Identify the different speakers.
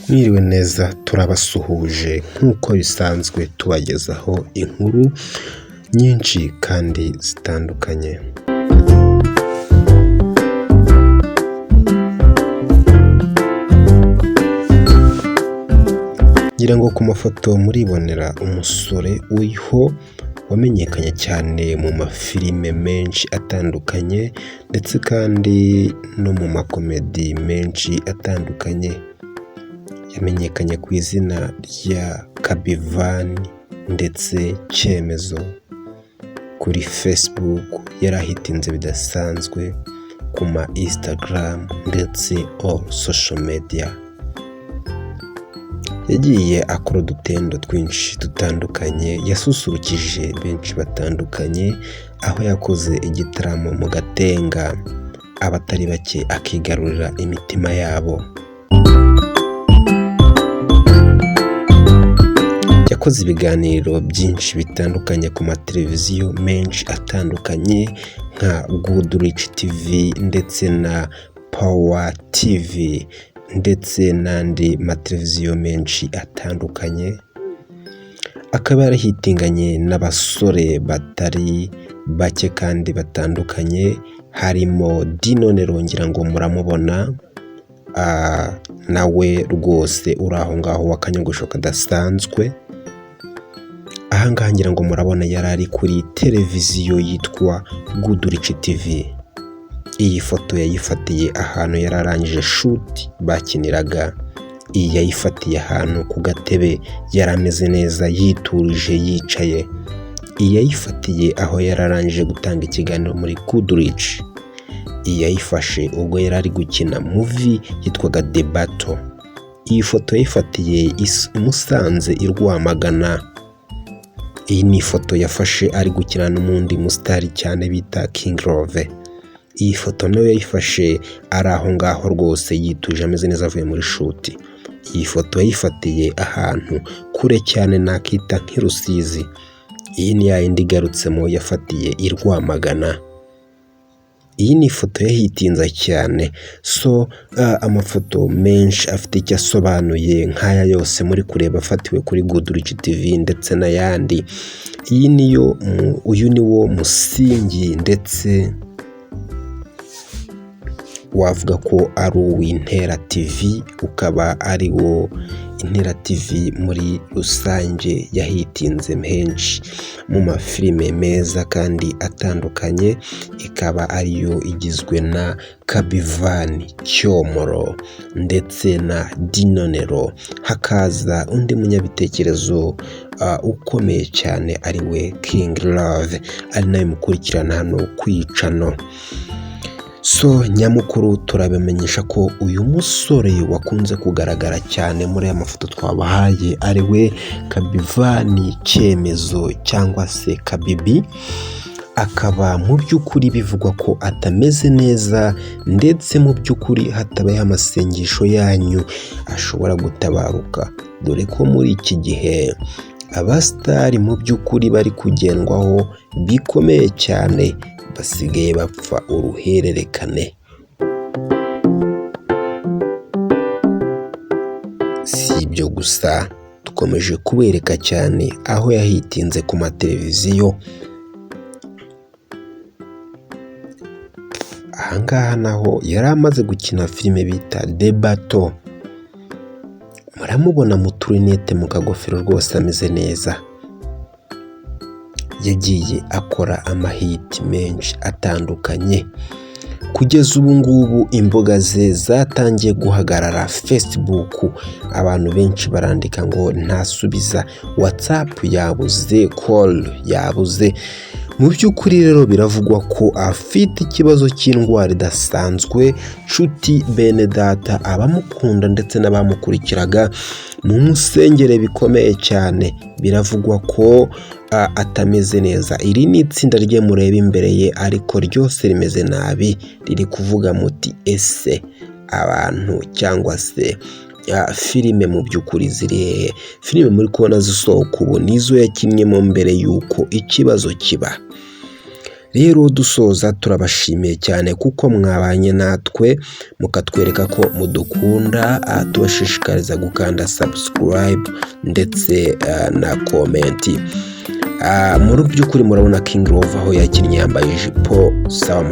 Speaker 1: Mwiriwe neza turabasuhuje nk'uko bisanzwe tubagezaho inkuru nyinshi kandi zitandukanye. Ngira ngo ku mafoto muribonera umusore uriho wamenyekanye cyane mu mafilime menshi atandukanye ndetse kandi no mu makomedi menshi atandukanye. Yamenyekanye ku izina rya Kabivani ndetse Cyemezo. Kuri Facebook yarahitinze bidasanzwe, ku ma Instagram ndetse all social media. Yagiye akora udutendo twinshi dutandukanye, yasusurukije benshi batandukanye, aho yakoze igitaramo mu Gatenga, abatari bake akigarurira imitima yabo. Yakoze ibiganiro byinshi bitandukanye ku mateleviziyo menshi atandukanye nka Good Rich TV ndetse na Power TV ndetse n'andi mateleviziyo menshi atandukanye. Akaba yarahitinganye n'abasore batari bake kandi batandukanye, harimo Dinonero, ngira ngo muramubona, nawe rwose uri aho ngaho w'akanyogosho kadasanzwe. Ahangaha ngira ngo murabona yari ari kuri televiziyo yitwa Good Rich TV. Iyi foto yayifatiye ahantu yararangije shoot bakiniraga. Iyi yayifatiye ahantu ku gatebe yarameze neza yiturije yicaye. Iyi yayifatiye aho yararangije gutanga ikiganiro muri Good Rich. Iyi yayifashe ubwo yari ari gukina movie yitwaga The Battle. Iyi foto yayifatiye Musanze i Rwamagana. Iyi ni ifoto yafashe ari gukina n'umundi musitari cyane bita King Love. Iyi foto nayo yayifashe ari aho ngaho rwose yituje ameze neza avuye muri shoot. Iyi foto yayifatiye ahantu kure cyane nakita nk'Irusizi. Iyi ni yayindi igarutsemo yafatiye i Rwamagana. Iyi ni ifoto yahitinze cyane. Amafoto menshi afite icyo asobanuye nk'aya yose muri kureba afatiwe kuri Good Rich TV ndetse n'ayandi. Uyu ni wo musingi ndetse wavuga ko ari uw'Intera TV, ukaba ari wo Intera TV muri rusange yahitinze henshi mu mafilime meza kandi atandukanye. Ikaba ariyo igizwe na Kabivani, Cyomoro ndetse na Dinonero. Hakaza undi munyabitekerezo ukomeye cyane ari we King Love, ari nawe mukurikirana hano kwicano. Nyamukuru turabamenyesha ko uyu musore wakunze kugaragara cyane muri aya mafoto twabahaye ari we Kabivani Cyemezo cyangwa se Kabibi. Akaba mu by'ukuri bivugwa ko atameze neza ndetse mu by'ukuri hatabaye amasengesho yanyu ashobora gutabaruka, dore ko muri iki gihe abasitari mu by'ukuri bari kugendwaho bikomeye cyane, basigaye bapfa uruhererekane. Si ibyo gusa, dukomeje kubereka cyane aho yahitinze ku mateleviziyo. Ahangaha naho yari amaze gukina filime bita The Battle. Muramubona mu turinete mu kagofero rwose ameze neza. Yagiye akora amahiti menshi atandukanye. Kugeza ubu ngubu imbuga ze zatangiye guhagarara. Facebook abantu benshi barandika ngo ntasubiza, WhatsApp yabuze, call yabuze. Mu by'ukuri rero biravugwa ko afite ikibazo cy'indwara idasanzwe. Nshuti bene data, abamukunda ndetse n'abamukurikiraga mu musengere bikomeye cyane, biravugwa ko atameze neza. Iri ni itsinda rye mureba imbere ye, ariko ryose rimeze nabi, riri kuvuga muti ese abantu cyangwa se filime mu by'ukuri ziri hehe? Filime muri kubona zisohoka ubu nizo yakinnyemo mbere y'uko ikibazo kiba. rero dusoza turabashimiye cyane kuko mwabanye natwe mukatwereka ko mudukunda, tubashishikariza gukanda subscribe ndetse na comment. Mu by'ukuri murabona King Love aho yakinnye yambaye ijipo sawa.